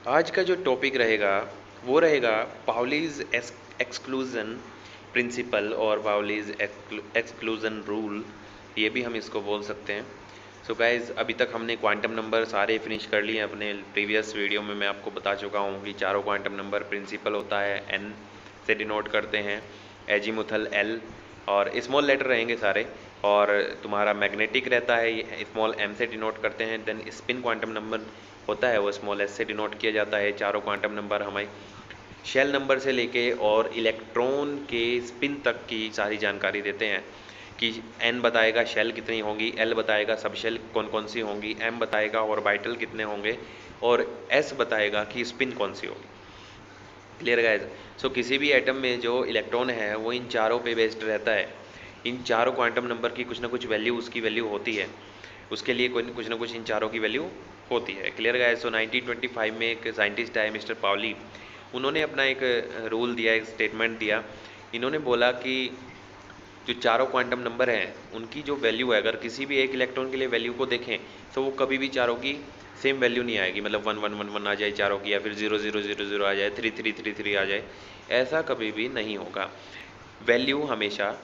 आज का जो टॉपिक रहेगा वो रहेगा पाउलीज एक्सक्लूजन प्रिंसिपल और पाउलीज एक्सक्लूजन रूल, ये भी हम इसको बोल सकते हैं। सो गाइज, अभी तक हमने क्वांटम नंबर सारे फिनिश कर लिए। अपने प्रीवियस वीडियो में मैं आपको बता चुका हूँ कि चारों क्वांटम नंबर प्रिंसिपल होता है एन से डिनोट करते हैं, एजीमुथल एल और स्मॉल लेटर रहेंगे सारे, और तुम्हारा मैग्नेटिक रहता है स्मॉल एम से डिनोट करते हैं। देन स्पिन क्वांटम नंबर होता है वो स्मॉल एस से डिनोट किया जाता है। चारों क्वांटम नंबर हमें शेल नंबर से लेके और इलेक्ट्रॉन के स्पिन तक की सारी जानकारी देते हैं कि एन बताएगा शेल कितनी होंगी, एल बताएगा सब शेल कौन कौन सी होंगी, एम बताएगा ऑर्बिटल कितने होंगे और एस बताएगा कि स्पिन कौन सी होगी। Clear guys? सो किसी भी एटम में जो इलेक्ट्रॉन है वो इन चारों पे बेस्ड रहता है। इन चारों क्वांटम नंबर की कुछ ना कुछ वैल्यू उसकी वैल्यू होती है, उसके लिए कोई कुछ ना कुछ इन चारों की वैल्यू होती है। Clear guys? सो 1925 में एक साइंटिस्ट आए मिस्टर पाउली, उन्होंने अपना एक रूल दिया, एक स्टेटमेंट दिया। इन्होंने बोला कि जो चारों क्वांटम नंबर हैं उनकी जो वैल्यू है, अगर किसी भी एक इलेक्ट्रॉन के लिए वैल्यू को देखें तो वो कभी भी चारों की सेम वैल्यू नहीं आएगी। मतलब 1 1 1 1 आ जाए चारों की, या फिर 0 0 0 0 आ जाए, 3 3 3 3 आ जाए, ऐसा कभी भी नहीं होगा। वैल्यू हमेशा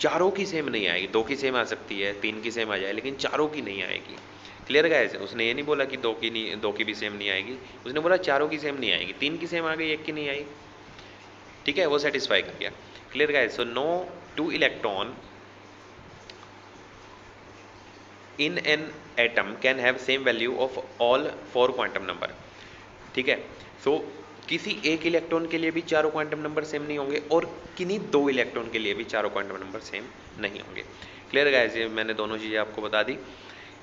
चारों की सेम नहीं आएगी। दो की सेम आ सकती है, तीन की सेम आ जाए, लेकिन चारों की नहीं आएगी। Clear guys? उसने ये नहीं बोला कि दो की भी सेम नहीं आएगी, उसने बोला चारों की सेम नहीं आएगी। तीन की सेम आ गई, एक की नहीं आई, ठीक है, वो सेटिस्फाई कर गया। Clear guys? So no two electron in an atom can have same value of all four quantum number। ठीक है? सो किसी एक इलेक्ट्रॉन के लिए भी चारों क्वांटम नंबर सेम नहीं होंगे और किन्हीं दो इलेक्ट्रॉन के लिए भी चारों क्वांटम नंबर सेम नहीं होंगे। Clear guys? ये मैंने दोनों चीज़ें आपको बता दी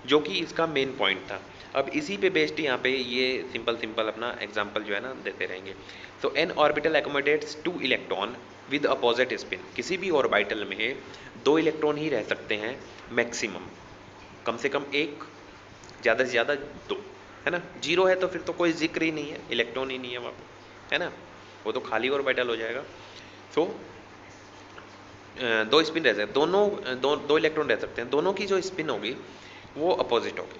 जो कि इसका मेन पॉइंट था। अब इसी पे बेस्ड यहाँ पे ये सिंपल अपना एग्जांपल जो है ना देते रहेंगे। तो an orbital accommodates two electron with opposite spin. किसी भी ऑर्बिटल में दो इलेक्ट्रॉन ही रह सकते हैं मैक्सिमम, कम से कम एक, ज़्यादा से ज़्यादा दो, है ना। जीरो है तो फिर तो कोई जिक्र ही नहीं है, इलेक्ट्रॉन ही नहीं है वहाँ पे, है ना, वो तो खाली ऑर्बिटल हो जाएगा। तो दो स्पिन रह सकते हैं, दो इलेक्ट्रॉन रह सकते हैं, दोनों की जो स्पिन होगी वो अपोजिट होगी।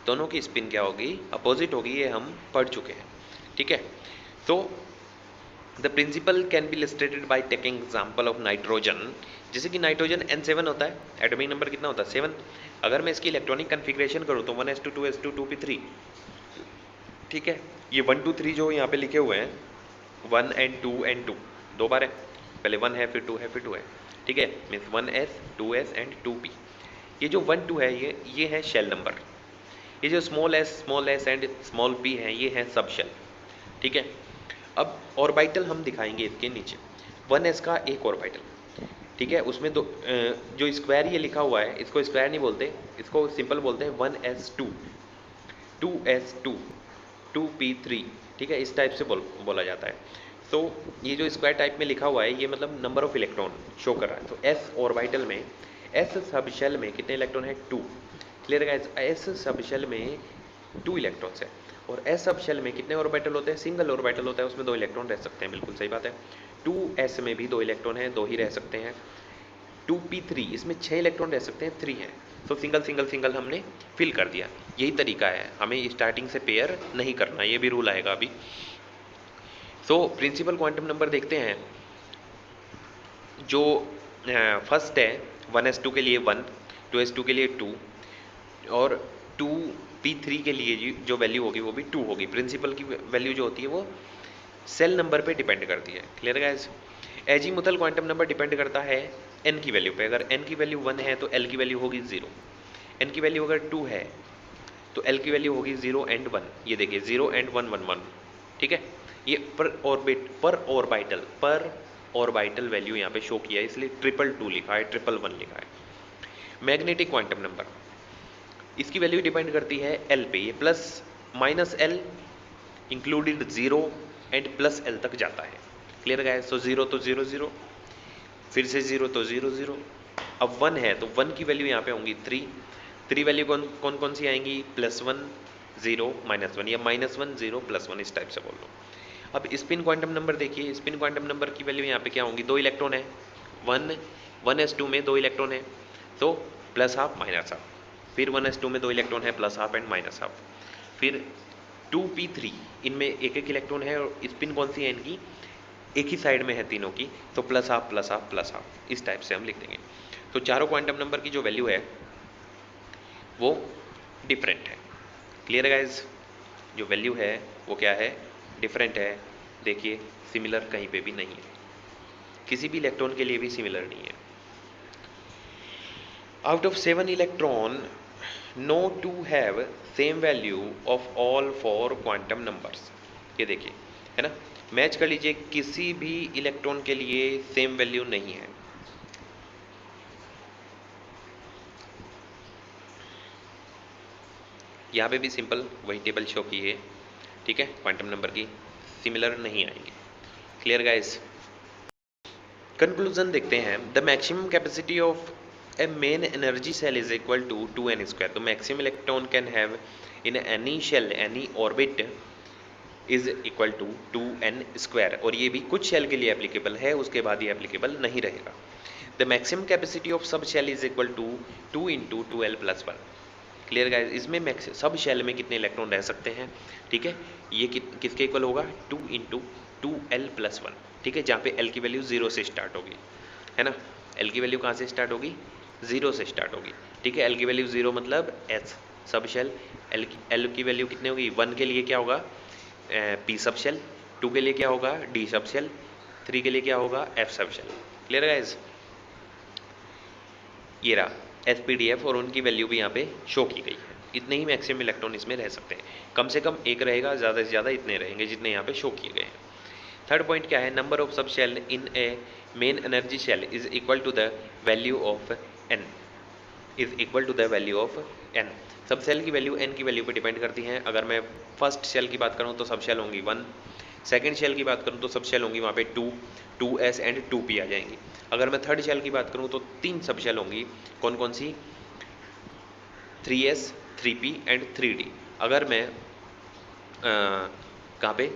दोनों की स्पिन क्या होगी? अपोजिट होगी, ये हम पढ़ चुके हैं। ठीक है? तो the principle can be illustrated by taking example of nitrogen. जैसे कि नाइट्रोजन N7 होता है, एटॉमिक नंबर कितना होता है? 7। अगर मैं इसकी इलेक्ट्रॉनिक कन्फिग्रेशन करूँ तो 1s2 2s2 2p3। ठीक है, ये 1 2 3 जो यहाँ पे लिखे हुए हैं 1 and 2 and 2 दो बार है, पहले 1 है फिर 2 है फिर 2 है। ठीक है, means 1s 2s and 2p। ये जो 1 2 है ये है शेल नंबर। ये जो small s and small p है ये है सब शेल। ठीक है, अब ऑर्बिटल हम दिखाएंगे इसके नीचे। 1s का एक ऑर्बिटल, ठीक है, उसमें दो जो स्क्वायर ये लिखा हुआ है इसको स्क्वायर नहीं बोलते, इसको सिंपल बोलते हैं 1s2 2s2 2p3। ठीक है, इस टाइप से बोला जाता है। तो ये जो स्क्वायर टाइप में लिखा हुआ है ये मतलब नंबर ऑफ इलेक्ट्रॉन शो कर रहा है। तो एस ऑर्बिटल में, एस सब शेल में कितने इलेक्ट्रॉन है? 2। Clear guys? S sub shell में 2 इलेक्ट्रॉन्स है। और एस सब शेल में कितने ऑर्बिटल होते हैं? सिंगल ऑर्बिटल होता है, उसमें 2 इलेक्ट्रॉन रह सकते हैं। बिल्कुल सही बात है। 2s में भी 2 इलेक्ट्रॉन है, 2 ही रह सकते हैं। 2p3 इसमें 6 इलेक्ट्रॉन रह सकते हैं, 3 हैं। तो सिंगल हमने फिल कर दिया। यही तरीका है, हमें स्टार्टिंग से पेयर नहीं करना, ये भी रूल आएगा अभी। सो प्रिंसिपल क्वांटम नंबर देखते हैं। जो फर्स्ट है 1s2 के लिए 1, 2s2 के लिए 2 और 2p3 के लिए जो वैल्यू होगी वो भी 2 होगी। प्रिंसिपल की वैल्यू जो होती है वो सेल नंबर पे डिपेंड करती है। Clear guys? Azimuthal quantum number depend करता है n की वैल्यू पे। अगर n की वैल्यू 1 है तो l की वैल्यू होगी 0। n की वैल्यू अगर 2 है तो l की वैल्यू होगी 0 and 1। ये देखिए 0 and 1 1 1। ठीक है, ये पर ऑर्बिटल वैल्यू यहाँ पे शो किया है, इसलिए 222 लिखा है, 111 लिखा है। मैग्नेटिक क्वांटम नंबर, इसकी वैल्यू डिपेंड करती है l पे। ये plus minus l included 0 and plus l तक जाता है। Clear guys? तो 0 तो 0 0, फिर से 0 तो 0 0। अब 1 है तो 1 की वैल्यू यहाँ पे होंगी 3 वैल्यू कौन कौन सी आएंगी? +1 0 -1 या -1 0 +1, इस टाइप से बोल लो। अब स्पिन क्वांटम नंबर देखिए, स्पिन क्वांटम नंबर की वैल्यू यहाँ पे क्या होंगी? 2 इलेक्ट्रॉन है, 1s2 में 2 इलेक्ट्रॉन है तो +12 -12। फिर 1s2 में 2 इलेक्ट्रॉन है +12 एंड -12। फिर 2p3, इनमें एक एक इलेक्ट्रॉन है और स्पिन कौन सी है इनकी, एक ही साइड में है तीनों की, तो plus half plus half plus half, इस टाइप से हम लिख देंगे। तो चारों क्वांटम नंबर की जो वैल्यू है वो डिफरेंट है। क्लियर है गाइज, जो वैल्यू है वो क्या है, डिफरेंट है। देखिए सिमिलर कहीं पे भी नहीं है, किसी भी इलेक्ट्रॉन के लिए भी सिमिलर नहीं है। Out of 7 electron no two have same value of all 4 quantum numbers. ये देखिए है ना, मैच कर लीजिए, किसी भी इलेक्ट्रॉन के लिए सेम वैल्यू नहीं है। यहाँ पे भी सिंपल वही टेबल शो की है, ठीक है, क्वांटम नंबर की सिमिलर नहीं आएंगे। क्लियर गाइस, कंक्लूजन देखते हैं। The maximum capacity of a main energy cell is equal to 2n square. तो maximum electron can have in any shell any orbit is equal to 2n square, और ये भी कुछ shell के लिए applicable है, उसके बाद ये एप्लीकेबल नहीं रहेगा। The maximum capacity of sub shell is equal to 2 into 2l+1। Clear guys, इसमें मैक्स सब शेल में कितने इलेक्ट्रॉन रह सकते हैं, ठीक है, ये किसके इक्वल होगा, 2 इंटू 2l+1, ठीक है, जहाँ पे l की वैल्यू 0 से स्टार्ट होगी, है ना, l की वैल्यू कहाँ से स्टार्ट होगी, 0 से स्टार्ट होगी, ठीक है, l की वैल्यू 0 मतलब s सब शेल, l की वैल्यू कितने होगी, 1 के लिए क्या होगा p सब शेल, 2 के लिए क्या होगा d सब शेल, 3 के लिए क्या होगा f सब शेल। क्लियर गाइस, ये रहा SPDF और उनकी वैल्यू भी यहाँ पे शो की गई है। इतने ही मैक्सिमम इलेक्ट्रॉन इसमें रह सकते हैं, कम से कम एक रहेगा, ज़्यादा से ज़्यादा इतने रहेंगे जितने यहाँ पे शो किए गए हैं। थर्ड पॉइंट क्या है, number of sub shell in a main energy shell is equal to the value of n, is equal to the value of n। Sub shell की वैल्यू n की वैल्यू पे depend करती है। अगर मैं first shell की बात करूँ तो सब शेल होंगी 1, सेकेंड शेल की बात करूँ तो सब शेल होंगी वहाँ पे 2, 2s एंड 2p आ जाएंगी। अगर मैं थर्ड शेल की बात करूँ तो 3 सब शेल होंगी, कौन कौन सी, 3s 3p एंड 3d। अगर मैं कहाँ पे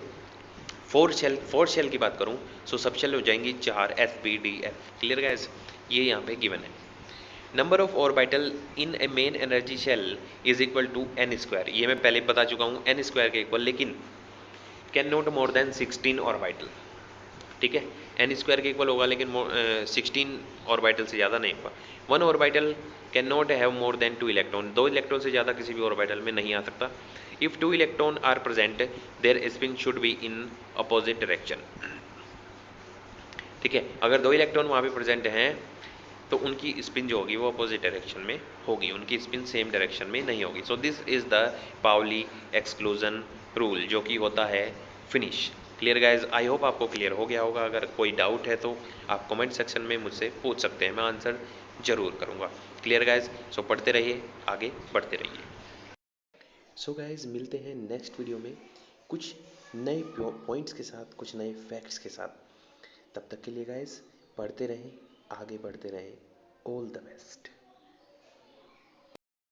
फोर्थ शेल की बात करूँ तो सब शेल हो जाएंगी 4, SPDF। क्लियर गाइस, ये यहाँ पे गिवन है। Number of orbital in a main energy shell is equal to n square, ये मैं पहले बता चुका हूँ, n स्क्वायर के इक्वल, लेकिन can not more than 16 orbital, ठीक है, n स्क्वायर के इक्वल होगा लेकिन 16 ऑर्बिटल से ज़्यादा नहीं होगा। 1 orbital can not have more than 2 electron, 2 electron से ज़्यादा किसी भी ऑर्बिटल में नहीं आ सकता। If 2 electron are present their spin should be in opposite direction, ठीक है, अगर 2 इलेक्ट्रॉन वहाँ पे प्रेजेंट हैं तो उनकी स्पिन जो होगी वो अपोजिट डायरेक्शन में होगी, उनकी स्पिन सेम डायरेक्शन में नहीं होगी। So this is the Pauli exclusion rule, जो कि होता है finish. Clear guys, I hope आपको क्लियर हो गया होगा। अगर कोई डाउट है तो आप कमेंट सेक्शन में मुझसे पूछ सकते हैं, मैं आंसर जरूर करूँगा। क्लियर गाइज, सो पढ़ते रहिए, आगे बढ़ते रहिए। सो गाइज, मिलते हैं नेक्स्ट वीडियो में कुछ नए पॉइंट्स के साथ, कुछ नए फैक्ट्स के साथ। तब तक के लिए गाइज पढ़ते रहें, आगे बढ़ते रहें। All the best.